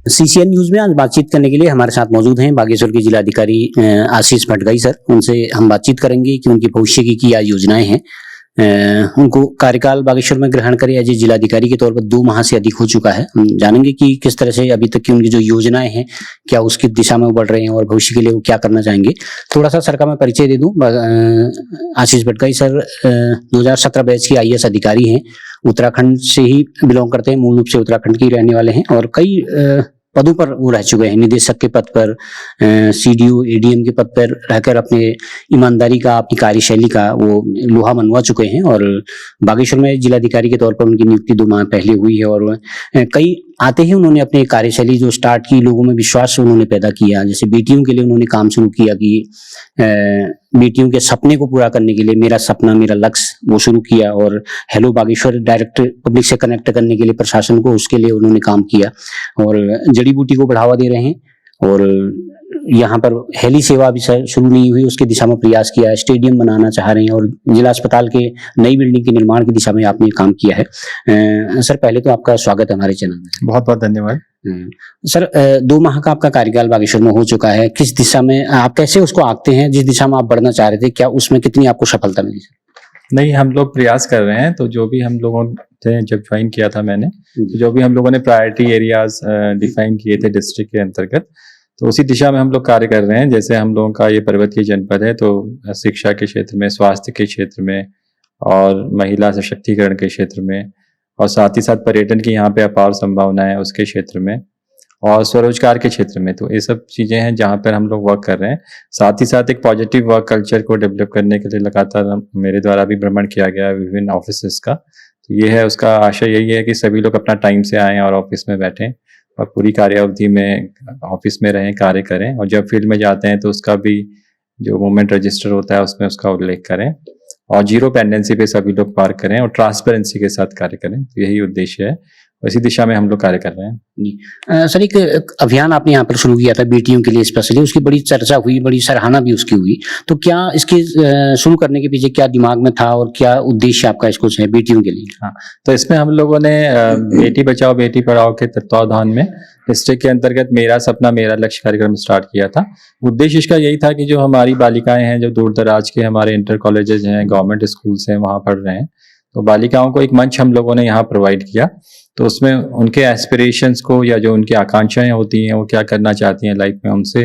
CCN news में आज बातचीत करने के लिए हमारे साथ मौजूद हैं बागेश्वर के जिलाधिकारी आशीष भटगाई सर। उनसे हम बातचीत करेंगे कि उनकी भविष्य की क्या योजनाएं हैं। उनको कार्यकाल बागेश्वर में ग्रहण करे एज ए जिलाधिकारी के तौर पर 2 माह से अधिक हो चुका है। हम जानेंगे कि किस तरह से अभी तक की उनकी जो योजनाएं हैं क्या उसकी दिशा में वो बढ़ रहे हैं और भविष्य के लिए वो क्या करना चाहेंगे। थोड़ा सा सर का मैं परिचय दे दूं। आशीष भटगाई सर 2017 बैच के आईएएस अधिकारी हैं। उत्तराखंड से ही बिलोंग करते हैं, मूल रूप से उत्तराखंड के ही रहने वाले हैं और कई पदों पर वो रह चुके हैं। निदेशक के पद पर, सीडीओ एडीएम के पद पर रहकर अपने ईमानदारी का, अपनी कार्यशैली का वो लोहा मनवा चुके हैं और बागेश्वर में जिलाधिकारी के तौर पर उनकी नियुक्ति 2 माह पहले हुई है और कई आते ही उन्होंने अपनी कार्यशैली जो स्टार्ट की, लोगों में विश्वास उन्होंने पैदा किया। जैसे बेटियों के लिए उन्होंने काम शुरू किया कि बेटियों के सपने को पूरा करने के लिए मेरा सपना मेरा लक्ष्य वो शुरू किया और हेलो बागेश्वर डायरेक्ट पब्लिक से कनेक्ट करने के लिए प्रशासन को, उसके लिए उन्होंने काम किया और जड़ी बूटी को बढ़ावा दे रहे हैं। और यहाँ पर हेली सेवा अभी शुरू नहीं हुई, उसकी दिशा में प्रयास किया है। स्टेडियम बनाना चाह रहे हैं और जिला अस्पताल के नई बिल्डिंग के निर्माण की दिशा में आपने काम किया है। सर पहले तो आपका स्वागत है हमारे चैनल में। बहुत बहुत धन्यवाद। सर 2 माह का आपका कार्यकाल बागेश्वर में हो चुका है। किस दिशा में आप कैसे उसको आंकते हैं, जिस दिशा में आप बढ़ना चाह रहे थे, क्या उसमें कितनी आपको सफलता मिली? नहीं, हम लोग प्रयास कर रहे हैं। तो जो भी हम लोगों ने जब ज्वाइन किया था मैंने, तो जो भी हम लोगों ने प्रायोरिटी एरियाज डिफाइन किए थे डिस्ट्रिक्ट के अंतर्गत, तो उसी दिशा में हम लोग कार्य कर रहे हैं। जैसे हम लोगों का ये पर्वतीय जनपद है, तो शिक्षा के क्षेत्र में, स्वास्थ्य के क्षेत्र में और महिला सशक्तिकरण के क्षेत्र में और साथ ही साथ पर्यटन की यहाँ पे अपार संभावना है उसके क्षेत्र में और स्वरोजगार के क्षेत्र में। तो ये सब चीज़ें हैं जहाँ पर हम लोग वर्क कर रहे हैं। साथ ही साथ एक पॉजिटिव वर्क कल्चर को डेवलप करने के लिए लगातार मेरे द्वारा भी भ्रमण किया गया है विभिन्न ऑफिसेस का। तो ये है, उसका आशय यही है कि सभी लोग अपना टाइम से आएँ और ऑफिस में बैठें और पूरी कार्य अवधि में ऑफिस में रहें, कार्य करें और जब फील्ड में जाते हैं तो उसका भी जो मूवमेंट रजिस्टर होता है उसमें उसका उल्लेख करें और जीरो पेंडेंसी पे सभी लोग पार करें और ट्रांसपेरेंसी के साथ कार्य करें। तो यही उद्देश्य है, इसी दिशा में हम लोग कार्य कर रहे हैं। सर एक अभियान आपने यहाँ पर शुरू किया था बेटियों के लिए स्पेशली, उसकी बड़ी चर्चा हुई, बड़ी सराहना भी उसकी हुई। तो क्या इसके शुरू करने के पीछे क्या दिमाग में था और क्या उद्देश्य आपका इसको है बेटियों के लिए? हाँ, तो इसमें हम लोगों ने बेटी बचाओ बेटी पढ़ाओ के तत्वावधान में डिस्ट्रिक्ट के अंतर्गत मेरा सपना मेरा लक्ष्य कार्यक्रम स्टार्ट किया था। उद्देश्य इसका यही था कि जो हमारी बालिकाएं हैं, जो दूर दराज के हमारे इंटर कॉलेजेस हैं, गवर्नमेंट स्कूल्स हैं, वहाँ पढ़ रहे हैं, तो बालिकाओं को एक मंच हम लोगों ने यहाँ प्रोवाइड किया। तो उसमें उनके एस्पिरेशंस को या जो उनकी आकांक्षाएं होती हैं, वो क्या करना चाहती हैं लाइफ में, उनसे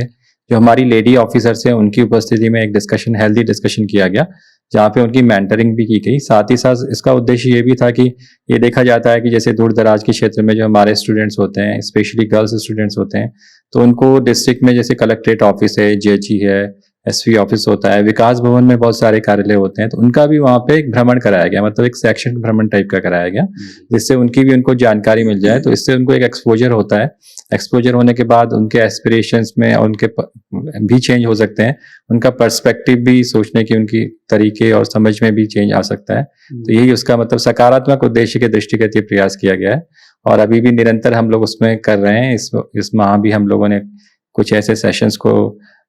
जो हमारी लेडी ऑफिसर्स हैं उनकी उपस्थिति में एक डिस्कशन, हेल्दी डिस्कशन किया गया, जहाँ पे उनकी मेंटरिंग भी की गई। साथ ही साथ इसका उद्देश्य ये भी था कि ये देखा जाता है कि जैसे दूर दराज के क्षेत्र में जो हमारे स्टूडेंट्स होते हैं, स्पेशली गर्ल्स स्टूडेंट्स होते हैं, तो उनको डिस्ट्रिक्ट में जैसे कलेक्ट्रेट ऑफिस है, जेजी है, एसपी ऑफिस होता है, विकास भवन में बहुत सारे कार्यालय होते हैं, तो उनका भी वहाँ पे एक भ्रमण कराया गया, मतलब एक शैक्षणिक भ्रमण टाइप का कराया गया, जिससे उनकी भी उनको जानकारी मिल जाए। तो इससे उनको एक एक्सपोजर होता है। एक्सपोजर होने के बाद उनके एस्पिरेशंस में उनके भी चेंज हो सकते हैं, उनका पर्सपेक्टिव भी, सोचने की उनकी तरीके और समझ में भी चेंज आ सकता है। तो यही उसका मतलब सकारात्मक उद्देश्य के दृष्टिगत ये प्रयास किया गया है और अभी भी निरंतर हम लोग उसमें कर रहे हैं। इस माह भी हम लोगों ने कुछ ऐसे सेशंस को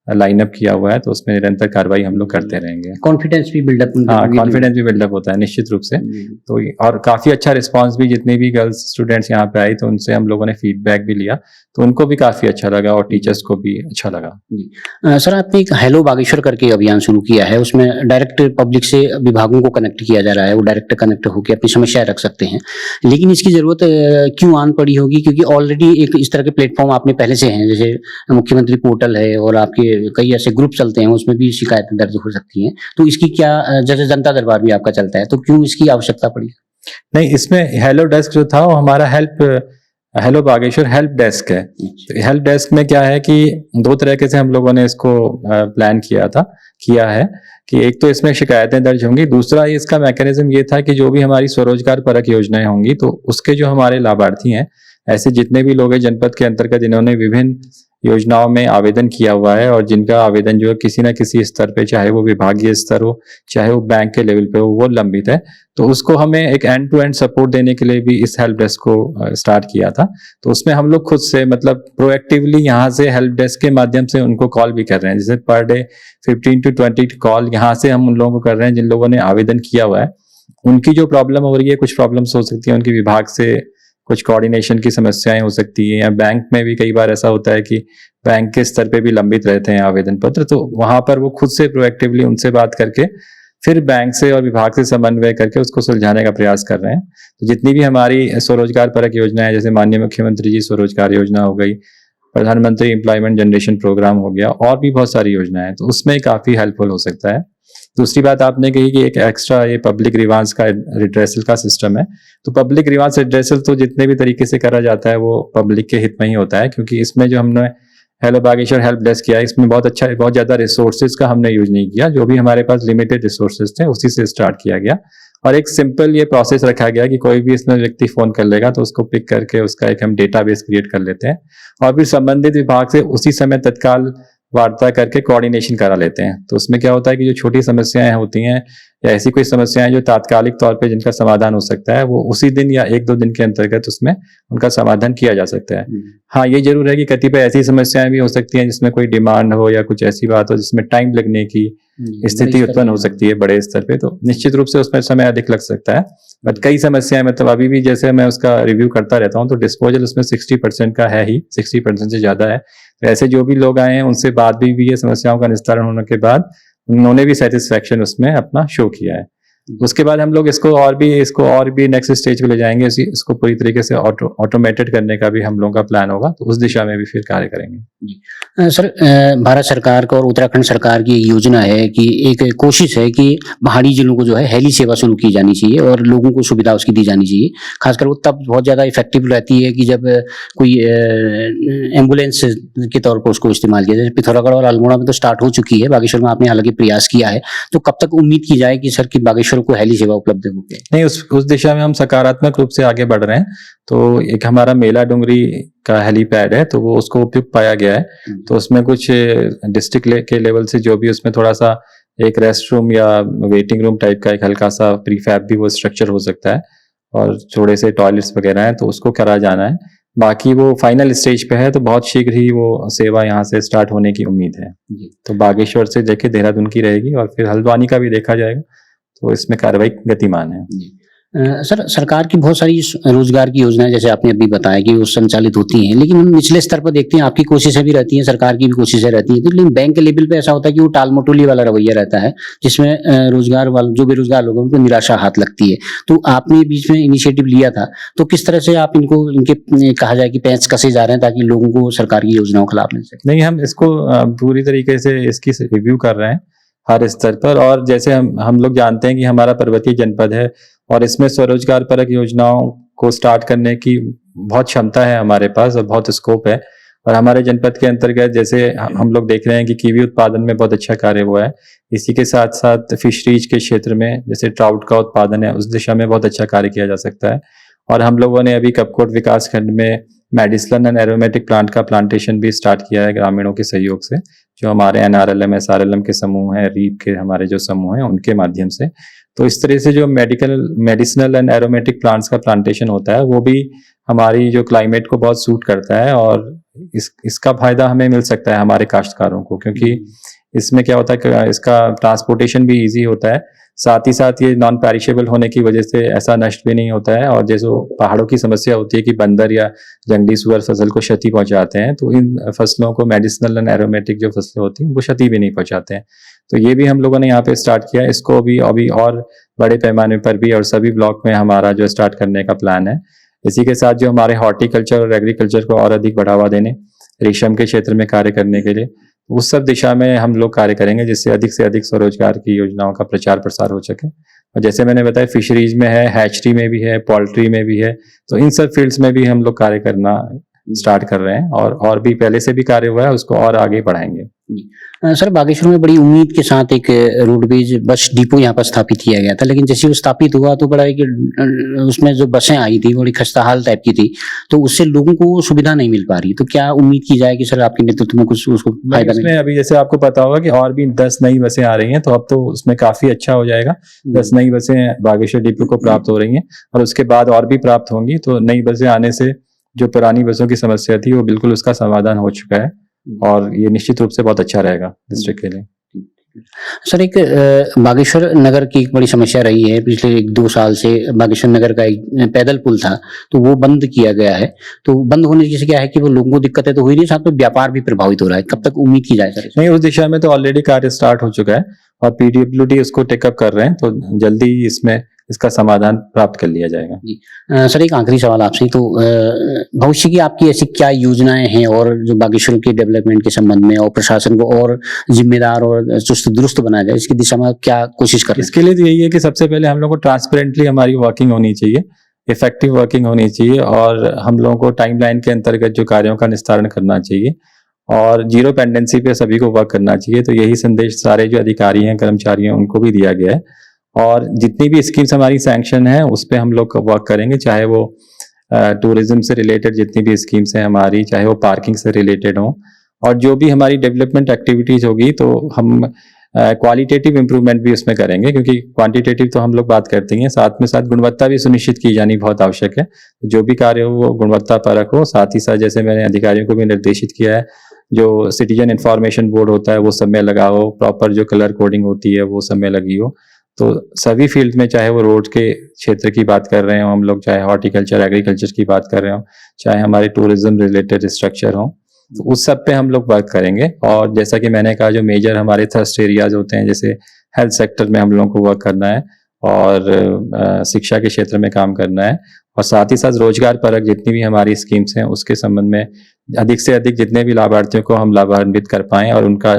लाइनअप किया हुआ है, तो उसमें निरंतर कार्रवाई हम लोग करते रहेंगे। कॉन्फिडेंस भी बिल्डअप, हाँ, कॉन्फिडेंस भी बिल्डअप होता है निश्चित रूप से। तो और काफी अच्छा रिस्पांस भी, जितने भी गर्ल्स स्टूडेंट्स यहाँ पे आई तो उनसे हम लोगों ने फीडबैक भी लिया, तो उनको भी काफी अच्छा लगा और टीचर्स को भी अच्छा लगा। सर आपने एक हेलो बागेश्वर करके अभियान शुरू किया है, उसमें डायरेक्ट पब्लिक से विभागों को कनेक्ट किया जा रहा है, वो डायरेक्ट कनेक्ट होकर अपनी समस्याएं रख सकते हैं। लेकिन इसकी जरूरत क्यों आन पड़ी होगी? क्योंकि ऑलरेडी एक इस तरह के प्लेटफॉर्म आपने पहले से हैं, जैसे मुख्यमंत्री पोर्टल है और आपके कई ऐसे ग्रुप चलते हैं, उसमें भी शिकायतें दर्ज हो सकती हैं। तो इसकी क्या, जैसे जनता दरबार भी आपका चलता है, तो क्यों इसकी आवश्यकता पड़ी? नहीं, इसमें हेलो डेस्क जो था वो हमारा हेलो बागेश्वर हेल्प डेस्क है। तो हेल्प डेस्क में क्या है कि 2 तरीके से हम लोगों ने इसको प्लान किया है कि एक तो इसमें शिकायतें दर्ज होंगी, दूसरा इसका मैकेनिज्म ये था कि जो भी हमारी स्वरोजगार परक योजनाएं होंगी, तो उसके जो हमारे लाभार्थी हैं, ऐसे जितने भी लोग हैं जनपद के अंतर्गत जिन्होंने विभिन्न योजनाओं में आवेदन किया हुआ है और जिनका आवेदन जो है किसी न किसी स्तर पे, चाहे वो विभागीय स्तर हो, चाहे वो बैंक के लेवल पे हो, वो लंबित है, तो उसको हमें एक एंड टू एंड सपोर्ट देने के लिए भी इस हेल्प डेस्क को स्टार्ट किया था। तो उसमें हम लोग खुद से, मतलब प्रोएक्टिवली यहाँ से हेल्प डेस्क के माध्यम से उनको कॉल भी कर रहे हैं। जैसे पर डे 15 to 20 कॉल यहाँ से हम उन लोगों को कर रहे हैं जिन लोगों ने आवेदन किया हुआ है। उनकी जो प्रॉब्लम हो रही है, कुछ प्रॉब्लम्स हो सकती है उनके विभाग से कुछ कोऑर्डिनेशन की समस्याएं हो सकती है, या बैंक में भी कई बार ऐसा होता है कि बैंक के स्तर पे भी लंबित रहते हैं आवेदन पत्र, तो वहां पर वो खुद से प्रोएक्टिवली उनसे बात करके फिर बैंक से और विभाग से समन्वय करके उसको सुलझाने का प्रयास कर रहे हैं। तो जितनी भी हमारी स्वरोजगार परक योजनाएं, जैसे माननीय मुख्यमंत्री जी स्वरोजगार योजना हो गई, प्रधानमंत्री एम्प्लॉयमेंट जनरेशन प्रोग्राम हो गया, और भी बहुत सारी योजनाएं हैं, तो उसमें काफी हेल्पफुल हो सकता है। दूसरी बात आपने कही कि एक एक्स्ट्रा ये पब्लिक ग्रीवांस का रिड्रेसल का सिस्टम है, तो पब्लिक ग्रीवांस रिड्रेसल तो जितने भी तरीके से करा जाता है वो पब्लिक के हित में ही होता है, क्योंकि इसमें जो हमने हेलो बागेश्वर हेल्प डेस्क किया है, इसमें बहुत ज्यादा रिसोर्सेज का हमने यूज नहीं किया, जो भी हमारे पास लिमिटेड रिसोर्सेज थे उसी से स्टार्ट किया गया, और एक सिंपल ये प्रोसेस रखा गया कि कोई भी इसमें व्यक्ति फोन कर लेगा तो उसको पिक करके उसका एक हम डेटाबेस क्रिएट कर लेते हैं, और फिर संबंधित विभाग से उसी समय तत्काल वार्ता करके कोऑर्डिनेशन करा लेते हैं। तो उसमें क्या होता है कि जो छोटी समस्याएं होती हैं या ऐसी कोई समस्याएं जो तात्कालिक तौर पे जिनका समाधान हो सकता है, वो उसी दिन या 1-2 दिन के अंतर्गत उसमें उनका समाधान किया जा सकता है। हाँ, ये जरूर है कि कतिपय ऐसी समस्याएं भी हो सकती हैं जिसमें कोई डिमांड हो या कुछ ऐसी बात हो जिसमें टाइम लगने की स्थिति उत्पन्न हो सकती है बड़े स्तर पे, तो निश्चित रूप से उसमें समय अधिक लग सकता है। बट कई समस्याएं, मतलब अभी भी जैसे मैं उसका रिव्यू करता रहता हूँ, तो डिस्पोजल उसमें 60% का है ही, 60% से ज्यादा है। तो ऐसे जो भी लोग आए हैं उनसे बाद भी ये समस्याओं का निस्तारण होने के बाद उन्होंने भी सेटिस्फेक्शन उसमें अपना शो किया है। उसके बाद हम लोग इसको और भी नेक्स्ट स्टेज पे ले जाएंगे, इसको पूरी तरीके से ऑटोमेटेड करने का भी हम लोगों का प्लान होगा, तो उस दिशा में भी फिर कार्य करेंगे। सर, भारत सरकार का और उत्तराखंड सरकार की योजना है कि एक कोशिश है कि पहाड़ी जिलों को जो है हेली सेवा शुरू की जानी चाहिए और लोगों को सुविधा उसकी दी जानी चाहिए। खासकर वो तब बहुत ज्यादा इफेक्टिव रहती है कि जब कोई एम्बुलेंस के तौर पर उसको इस्तेमाल किया जाए। पिथौरागढ़ और अल्मोड़ा में तो स्टार्ट हो चुकी है, बागेश्वर में आपने हालांकि प्रयास किया है, तो कब तक उम्मीद की जाए कि सर की बागेश्वर को हेली सेवा उपलब्ध होगी? नहीं, उस दिशा में हम सकारात्मक रूप से आगे बढ़ रहे हैं। तो एक हमारा मेला डुंगरी का हेलीपैड है, तो वो उसको उपयुक्त पाया गया है। तो उसमें कुछ डिस्ट्रिक्ट के लेवल से जो भी उसमें थोड़ा सा एक रेस्ट रूम या वेटिंग रूम टाइप का एक हल्का सा प्रीफैब भी वो स्ट्रक्चर हो सकता है, और थोड़े से टॉयलेट्स वगैरह हैं, तो उसको करा जाना है। बाकी वो फाइनल स्टेज पे है, तो बहुत शीघ्र ही वो सेवा यहाँ से स्टार्ट होने की उम्मीद है। तो बागेश्वर से देखे देहरादून की रहेगी, और फिर हल्द्वानी का भी देखा जाएगा, तो इसमें कार्रवाई गतिमान है। सर, सरकार की बहुत सारी रोजगार की योजनाएं जैसे आपने अभी बताया कि वो संचालित होती हैं, लेकिन हम निचले स्तर पर देखते हैं आपकी कोशिशें भी रहती हैं, सरकार की भी कोशिशें रहती हैं, तो लेकिन बैंक के लेवल पे ऐसा होता है कि वो टालमटोली वाला रवैया रहता है, जिसमें रोजगार वाले जो बेरोजगार लोग हैं उनको निराशा हाथ लगती है। तो आपने बीच में इनिशिएटिव लिया था, तो किस तरह से आप इनके कहा जाए कि पैंच कसे जा रहे हैं ताकि लोगों को सरकार की योजनाओं का लाभ मिल सके? नहीं, हम इसको पूरी तरीके से इसकी रिव्यू कर रहे हैं हर स्तर पर, और जैसे हम लोग जानते हैं कि हमारा पर्वतीय जनपद है और इसमें स्वरोजगार परक योजनाओं को स्टार्ट करने की बहुत क्षमता है हमारे पास और बहुत स्कोप है। और हमारे जनपद के अंतर्गत जैसे हम लोग देख रहे हैं कि कीवी उत्पादन में बहुत अच्छा कार्य हुआ है, इसी के साथ साथ फिशरीज के क्षेत्र में जैसे ट्राउट का उत्पादन है, उस दिशा में बहुत अच्छा कार्य किया जा सकता है। और हम लोगों ने अभी कपकोट विकास खंड में मेडिसिनल एंड एरोमेटिक प्लांट का प्लांटेशन भी स्टार्ट किया है ग्रामीणों के सहयोग से, जो हमारे NRLM SRLM के समूह हैं, रीप के हमारे जो समूह हैं उनके माध्यम से। तो इस तरह से जो मेडिसिनल एंड एरोमेटिक प्लांट्स का प्लांटेशन होता है वो भी हमारी जो क्लाइमेट को बहुत सूट करता है, और इसका फायदा हमें मिल सकता है हमारे काश्तकारों को, क्योंकि इसमें क्या होता है कि इसका ट्रांसपोर्टेशन भी इजी होता है, साथ ही साथ ये नॉन पेरिशेबल होने की वजह से ऐसा नष्ट भी नहीं होता है। और जैसे पहाड़ों की समस्या होती है कि बंदर या जंगली सुअर फसल को क्षति पहुंचाते हैं, तो इन फसलों को मेडिसिनल एंड एरोमेटिक जो फसलें होती हैं वो क्षति भी नहीं पहुंचाते हैं। तो ये भी हम लोगों ने यहाँ पे स्टार्ट किया है, इसको अभी और बड़े पैमाने पर भी और सभी ब्लॉक में हमारा जो स्टार्ट करने का प्लान है। इसी के साथ जो हमारे हॉर्टिकल्चर और एग्रीकल्चर को और अधिक बढ़ावा देने, रेशम के क्षेत्र में कार्य करने के लिए, उस सब दिशा में हम लोग कार्य करेंगे जिससे से अधिक स्वरोजगार की योजनाओं का प्रचार प्रसार हो सके। और जैसे मैंने बताया फिशरीज में है, हैचरी में भी है, पोल्ट्री में भी है, तो इन सब फील्ड्स में भी हम लोग कार्य करना स्टार्ट कर रहे हैं, और भी पहले से भी कार्य हुआ है, उसको और आगे बढ़ाएंगे। सर, बागेश्वर में बड़ी उम्मीद के साथ एक रोडवेज बस डिपो यहाँ पर स्थापित किया गया था, लेकिन जैसे वो स्थापित हुआ तो बड़ा एक उसमें जो बसें आई थी बड़ी खस्ताहाल टाइप की थी, तो उससे लोगों को सुविधा नहीं मिल पा रही। तो क्या उम्मीद की जाए कि सर आपके नेतृत्व में कुछ उसको फायदा मिले? अभी जैसे आपको पता होगा कि और भी 10 नई बसें आ रही हैं, तो अब तो उसमें काफी अच्छा हो जाएगा। 10 नई बसें बागेश्वर डिपो को प्राप्त हो रही हैं, और उसके बाद और भी प्राप्त होंगी। तो नई बसें आने से जो पुरानी बसों की समस्या थी वो बिल्कुल उसका समाधान हो चुका है, और ये निश्चित रूप से बहुत अच्छा रहेगा डिस्ट्रिक्ट के लिए। सर एक बागेश्वर नगर की एक बड़ी समस्या रही है पिछले 1-2 साल से। बागेश्वर नगर का एक पैदल पुल था तो वो बंद किया गया है। तो बंद होने से क्या है कि वो लोगों को दिक्कतें तो हुई नहीं, साथ में व्यापार भी प्रभावित हो रहा है। कब तक उम्मीद की जाए सर? नहीं, उस दिशा में तो ऑलरेडी कार्य स्टार्ट हो चुका है और पीडब्ल्यूडी उसको टेकअप कर रहे हैं, तो जल्दी इसमें इसका समाधान प्राप्त कर लिया जाएगा। जी सर एक आखिरी सवाल आपसे, तो भविष्य की आपकी ऐसी क्या योजनाएं हैं और जो बागेश्वर के डेवलपमेंट के संबंध में और प्रशासन को और जिम्मेदार और चुस्त दुरुस्त बनाया जाए, इसकी दिशा में आप क्या कोशिश कर रहे हैं? इसके लिए तो यही है कि सबसे पहले हम लोग को ट्रांसपेरेंटली हमारी वर्किंग होनी चाहिए, इफेक्टिव वर्किंग होनी चाहिए और हम लोगों को टाइमलाइन के अंतर्गत जो कार्यों का निस्तारण करना चाहिए और जीरो पेंडेंसी पे सभी को वर्क करना चाहिए। तो यही संदेश सारे जो अधिकारी हैं, कर्मचारी हैं, उनको भी दिया गया है और जितनी भी स्कीम्स हमारी सैंक्शन है उस पर हम लोग वर्क करेंगे, चाहे वो टूरिज्म से रिलेटेड जितनी भी स्कीम्स हैं हमारी, चाहे वो पार्किंग से रिलेटेड हो और जो भी हमारी डेवलपमेंट एक्टिविटीज होगी तो हम क्वालिटेटिव इंप्रूवमेंट भी उसमें करेंगे, क्योंकि क्वांटिटेटिव तो हम लोग बात करते ही हैं, साथ में साथ गुणवत्ता भी सुनिश्चित की जानी बहुत आवश्यक है। जो भी कार्य हो वो गुणवत्ता परक हो, साथ ही साथ जैसे मैंने अधिकारियों को भी निर्देशित किया है, जो सिटीजन इंफॉर्मेशन बोर्ड होता है वो सब में लगा हो, प्रॉपर जो कलर कोडिंग होती है वो सब में लगी हो। तो सभी फील्ड में, चाहे वो रोड के क्षेत्र की बात कर रहे हो हम लोग, चाहे हॉर्टिकल्चर एग्रीकल्चर की बात कर रहे हो, चाहे हमारे टूरिज्म रिलेटेड स्ट्रक्चर हो, तो उस सब पे हम लोग वर्क करेंगे। और जैसा कि मैंने कहा, जो मेजर हमारे थर्स्ट एरियाज होते हैं, जैसे हेल्थ सेक्टर में हम लोगों को वर्क करना है और शिक्षा के क्षेत्र में काम करना है और साथ ही साथ रोजगार परक जितनी भी हमारी स्कीम्स हैं उसके संबंध में अधिक से अधिक जितने भी लाभार्थियों को हम लाभान्वित कर पाएं और उनका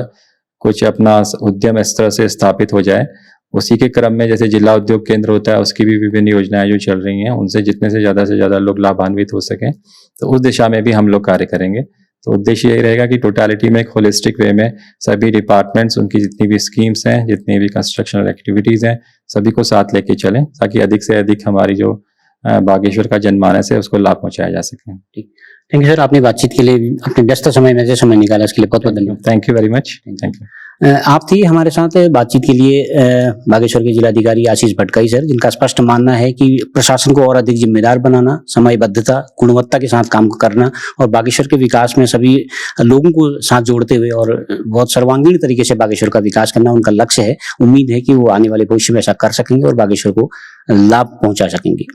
कुछ अपना उद्यम इस तरह से स्थापित हो जाए। उसी के क्रम में जैसे जिला उद्योग केंद्र होता है उसकी भी विभिन्न योजनाएं जो चल रही हैं, उनसे जितने से ज्यादा लोग लाभान्वित हो सकें, तो उस दिशा में भी हम लोग कार्य करेंगे। तो उद्देश्य यही रहेगा कि टोटालिटी में एक होलिस्टिक वे में सभी डिपार्टमेंट्स, उनकी जितनी भी स्कीम्स हैं, जितनी भी कंस्ट्रक्शनल एक्टिविटीज हैं, सभी को साथ लेके चलें ताकि अधिक से अधिक हमारी जो बागेश्वर का जनमानस है उसको लाभ पहुंचाया जा सके। ठीक, थैंक यू सर। आपने बातचीत के लिए अपने व्यस्त समय में से समय निकाला, इसके लिए बहुत बहुत धन्यवाद। Thank you very much. Thank you. आप थी हमारे साथ बातचीत के लिए बागेश्वर के जिलाधिकारी आशीष भटगाई सर, जिनका स्पष्ट मानना है कि प्रशासन को और अधिक जिम्मेदार बनाना, समयबद्धता, गुणवत्ता के साथ काम करना और बागेश्वर के विकास में सभी लोगों को साथ जोड़ते हुए और बहुत सर्वांगीण तरीके से बागेश्वर का विकास करना उनका लक्ष्य है। उम्मीद है कि वो आने वाले भविष्य में ऐसा कर सकेंगे और बागेश्वर को लाभ पहुंचा सकेंगे।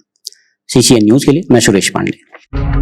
CCN न्यूज के लिए मैं सुरेश पांडे।